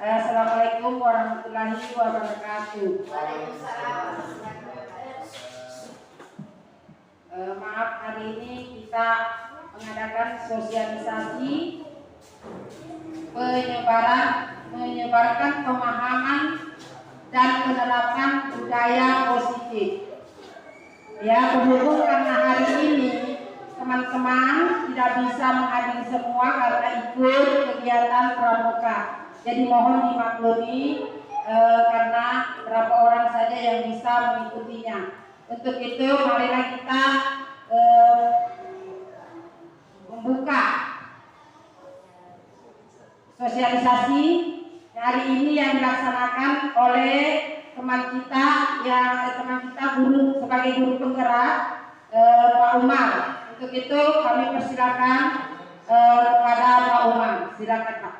Assalamualaikum warahmatullahi wabarakatuh. Waalaikumsalam. Maaf, hari ini kita mengadakan sosialisasi menyebarkan pemahaman dan penerapan budaya positif. Ya, berhubung karena hari ini teman-teman tidak bisa menghadiri semua karena ikut kegiatan pramuka. Jadi mohon dimaklumi karena berapa orang saja yang bisa mengikutinya. Untuk itu marilah kita membuka sosialisasi hari ini yang dilaksanakan oleh teman kita guru sebagai guru penggerak Pak Umar. Untuk itu kami persilakan kepada Pak Umar. Silakan Pak.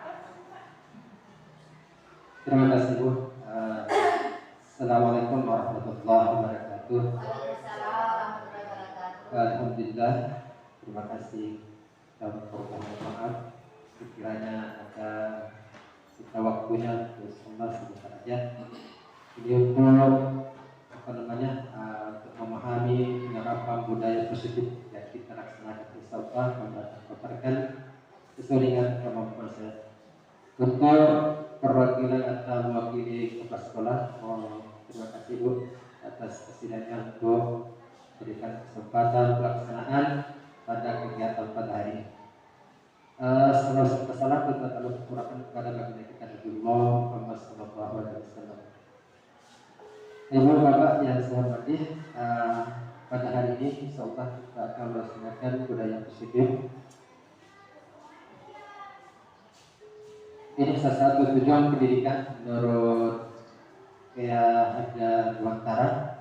Terima kasih Bu. Assalamualaikum warahmatullahi wabarakatuh. Alhamdulillah. Terima kasih dan permohonan maaf sekiranya ada kita waktunya untuk sebentar aja. Jadi untuk untuk memahami penerapan budaya positif yang kita laksanakan di Sabah berdasarkan sesuai dengan kemampuan saya. Untuk perwakilan atau mewakili kepala sekolah, terima kasih Bu atas kesediaannya untuk berikan kesempatan pelaksanaan pada kegiatan pada hari ini. Salam kita lalu kurangkan kepada baginda kita Rasulullah Muhammad sallallahu alaihi wasallam. Ibu Bapak yang saya hormati, pada hari ini insyaallah kita akan melaksanakan budaya positif. Ini salah satu tujuan pendidikan menurut Haja Dewantara.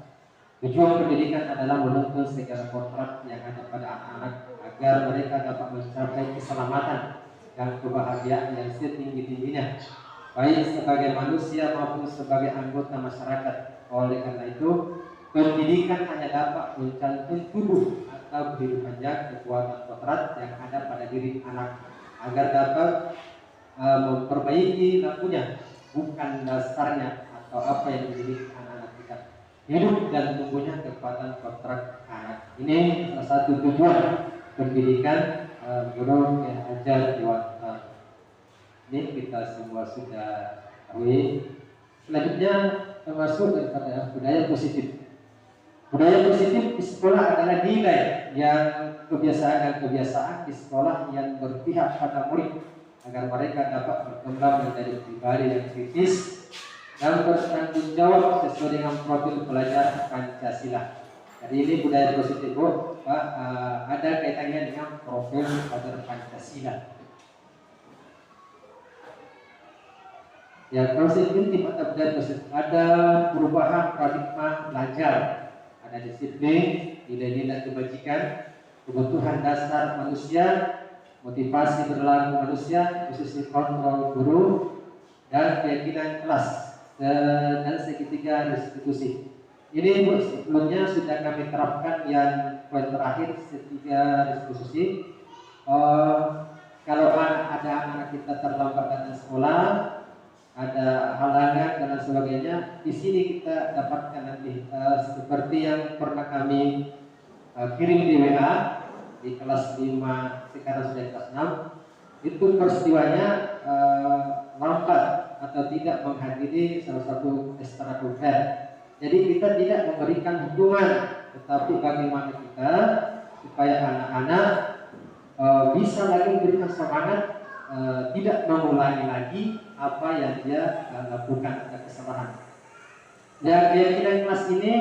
Tujuan pendidikan adalah menuntun segala kontrak yang ada pada anak-anak agar mereka dapat mencapai keselamatan dan kebahagiaan yang setinggi-tingginya, baik sebagai manusia maupun sebagai anggota masyarakat. Oleh karena itu, pendidikan hanya dapat mencantum tubuh atau kehidupannya kekuatan kontrak yang ada pada diri anak agar dapat memperbaiki lakunya, bukan dasarnya atau apa yang menjadi anak-anak kita. Hidup dan tumbuhnya kekuatan kontrak anak. Ini salah satu tujuan pendidikan guru yang ajar Dewantara. Ini kita semua sudah tahu. Selanjutnya termasuk daripada budaya positif. Budaya positif di sekolah adalah nilai yang kebiasaan di sekolah yang berpihak pada murid agar mereka dapat berkembang menjadi pribadi yang kritis dan bertanggung jawab sesuai dengan profil pelajar Pancasila. Jadi ini budaya positif Bu, ada kaitannya dengan profil pelajar Pancasila. Ya, positif di mata budaya positif ada perubahan paradigma belajar, ada disiplin, nilai-nilai kebajikan, kebutuhan dasar manusia, motivasi berlaku manusia, khususnya kontrol guru, dan keyakinan kelas, dan segitiga restitusi. Ini Bu, sebelumnya sudah kami terapkan yang poin terakhir, segitiga restitusi. Kalau ada anak kita terlambat datang sekolah, ada halangan dan sebagainya, di sini kita dapatkan nanti seperti yang pernah kami kirim di WA di kelas 5, sekarang sudah kelas 6. Itu peristiwanya lambat atau tidak menghadiri salah satu ekstrakurikuler. Jadi kita tidak memberikan hukuman, tetapi bagaimana kita supaya anak-anak bisa lagi memberikan semangat, tidak mengulangi lagi apa yang dia lakukan pada kesalahan. Dan keyakinan kelas ini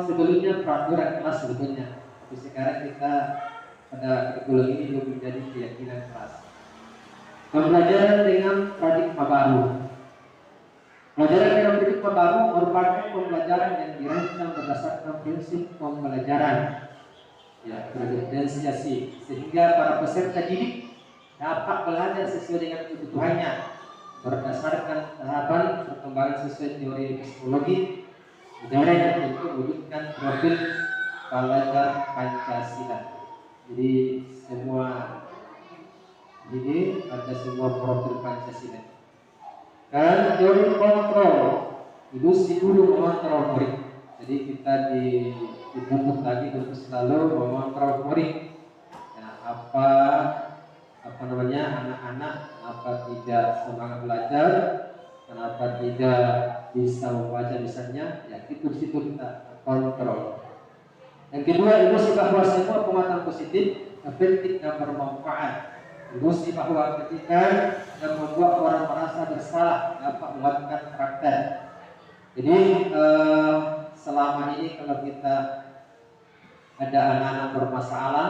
sebelumnya peraturan kelas sebetulnya, tapi sekarang kita pada kurikulum ini belum menjadi keyakinan kelas. Pembelajaran dengan paradigma baru. Pembelajaran dengan paradigma baru merupakan pembelajaran yang dirancang berdasarkan prinsip pembelajaran, ya, berdiferensiasi, sehingga para peserta didik dapat belajar sesuai dengan kebutuhannya berdasarkan tahapan perkembangan sesuai teori psikologi budaya yang untuk mewujudkan profil pelajar Pancasila. Jadi semua Ini ada semua profil Pancasila. Dan teori kontrol, ilusi dulu mengontrol murid. Jadi kita dituntut lagi untuk selalu mengontrol murid. Ya, apa namanya, anak-anak kenapa tidak semangat belajar, kenapa tidak bisa membaca misalnya, ya itu di situ kita kontrol. Yang kedua, ilusi bahwa semua penguatan positif penting dan bermanfaat. Ilusi bahwa ketika dan membuat orang merasa bersalah dapat menguatkan karakter. Jadi selama ini kalau kita ada anak-anak bermasalah,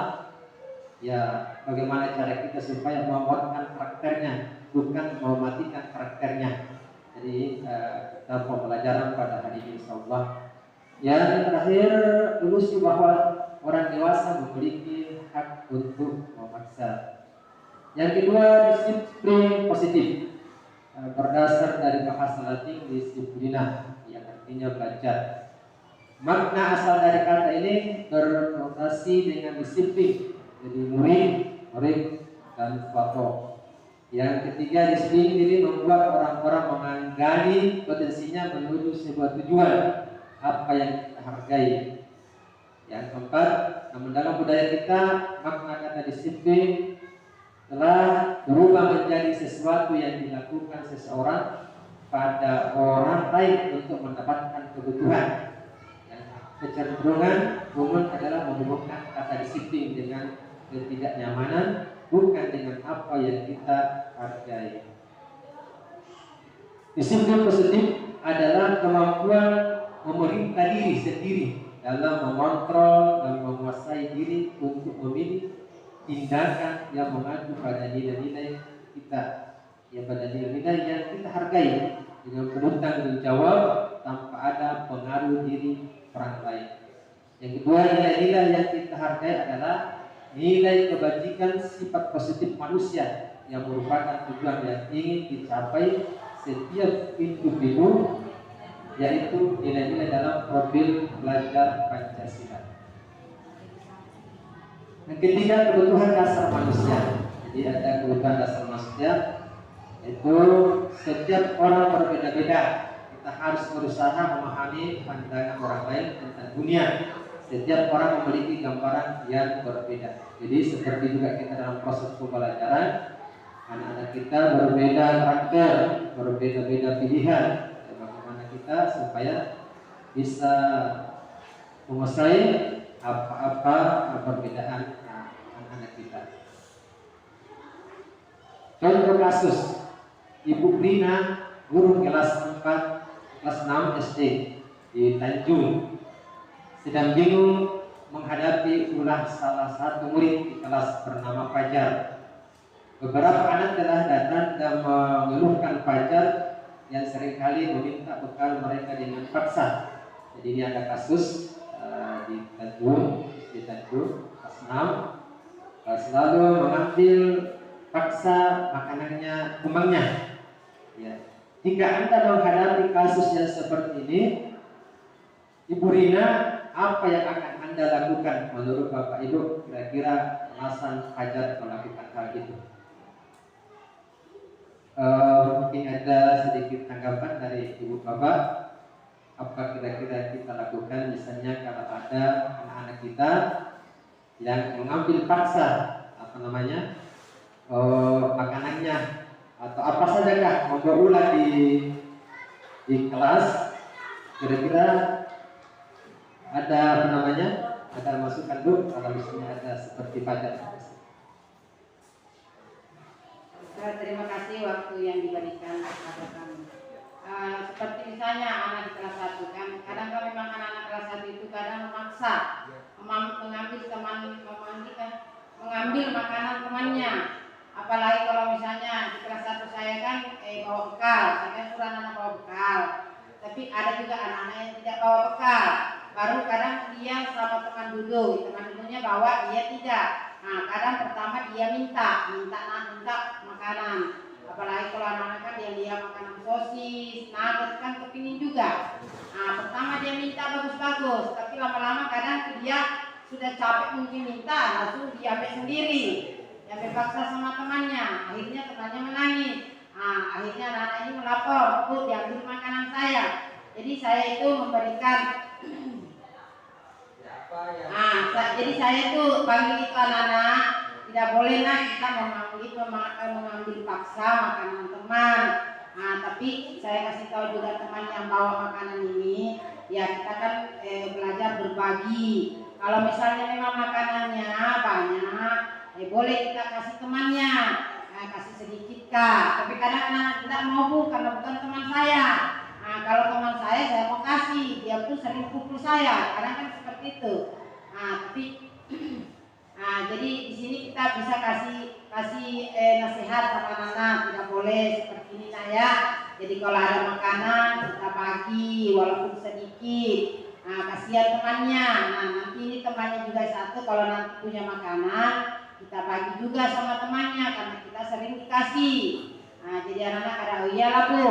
ya bagaimana cara kita supaya menguatkan karakternya, bukan mematikan karakternya. Jadi kita pembelajaran pada hari ini insyaallah. Yang terakhir, ilusi bahwa orang dewasa memiliki hak untuk memaksa. Yang kedua, disiplin positif, berdasar dari bahasa Latin disiplina, yang artinya belajar. Makna asal dari kata ini berkonotasi dengan disiplin, jadi murid dan pokok. Yang ketiga, disiplin ini membuat orang-orang menganggani potensinya menuju sebuah tujuan apa yang kita hargai. Yang keempat, namun dalam budaya kita makna kata disiplin telah berubah menjadi sesuatu yang dilakukan seseorang pada orang lain untuk mendapatkan kebutuhan. Yang kecenderungan umum adalah menghubungkan kata disiplin dengan ketidaknyamanan, bukan dengan apa yang kita hargai. Disiplin positif adalah kemampuan memerintah diri sendiri dalam mengontrol dan menguasai diri untuk memilih tindakan yang mengacu pada nilai-nilai kita, ya pada nilai-nilai yang kita hargai, dengan penuh tanggung jawab tanpa ada pengaruh diri orang lain. Yang kedua, nilai-nilai yang kita hargai adalah nilai kebajikan, sifat positif manusia yang merupakan tujuan yang ingin dicapai setiap individu, yaitu nilai-nilai dalam profil belajar Pancasila. Yang ketiga, kebutuhan dasar manusia. Jadi ada kebutuhan dasar manusia, yaitu setiap orang berbeda-beda. Kita harus berusaha memahami pandangan orang lain tentang dunia. Setiap orang memiliki gambaran yang berbeda. Jadi seperti juga kita dalam proses pembelajaran, anak-anak kita berbeda karakter, berbeda-beda pilihan. Bagaimana kita supaya bisa menguasai apa-apa perbedaan anak-anak kita. Contoh kasus, Ibu Brina, guru kelas 6 SD di Tanjung, sedang bingung menghadapi ulah salah satu murid di kelas bernama Fajar. Beberapa anak telah datang dan mengeluhkan Fajar yang seringkali meminta bekal mereka dengan paksa. Jadi ini ada kasus di Tanjung kelas 6, selalu mengambil paksa makanannya, kembangnya. Ya. Jika Anda menghadapi kasus yang seperti ini, Ibu Rina, apa yang akan Anda lakukan menurut Bapak Ibu? Kira-kira alasan Fajar melakukan hal itu. Mungkin ada sedikit tanggapan dari Ibu Bapak. Apa kira-kira kita lakukan misalnya kalau ada anak-anak kita yang mengambil paksa makanannya atau apa sajakah membawa ulah di kelas, kira-kira ada ada masukan Bu kalau misalnya ada seperti Fajar. Terima kasih waktu yang diberikan kepada kami. Seperti misalnya anak di kelas 1 kan, kadang kan memang anak-anak kelas 1 itu kadang memaksa mengambil makanan temannya. Apalagi kalau misalnya di kelas 1 saya kan bawa bekal, saya kan suruh anak bawa bekal. Tapi ada juga anak-anak yang tidak bawa bekal. Baru kadang dia sama teman duduknya bawa, dia tidak. Nah, kadang pertama dia minta makanan. Apalagi kalau anak-anak kan dia makanan sosis, nuggets kan kepingin juga. Nah, pertama dia minta bagus-bagus, tapi lama-lama kadang dia sudah capek mungkin minta, langsung dia ambil sendiri. yang dipaksa sama temannya, akhirnya temannya menangis. Akhirnya anak ini melapor, Bu, diambil makanan saya. Jadi saya itu memberikan jadi saya itu panggil itu anak-anak, tidak boleh nak kita mengambil paksa makanan teman. Tapi saya kasih tahu juga teman yang bawa makanan ini, ya kita kan belajar berbagi. Kalau misalnya memang makanannya banyak, boleh kita kasih temannya, kasih sedikit kak. Tapi kadang anak tidak mau, Bu, karena bukan teman saya. Kalau teman saya mau kasih, dia pun sering pukul saya, kadang kan seperti itu. Jadi di sini kita bisa kasih nasihat sama anak-anak, tidak boleh seperti ini nak ya. Jadi kalau ada makanan kita bagi walaupun sedikit. Kasihan temannya. Nanti ini temannya juga satu, kalau nanti punya makanan kita bagi juga sama temannya karena kita sering dikasih. Jadi anak-anak ada, oh iyalah Bu,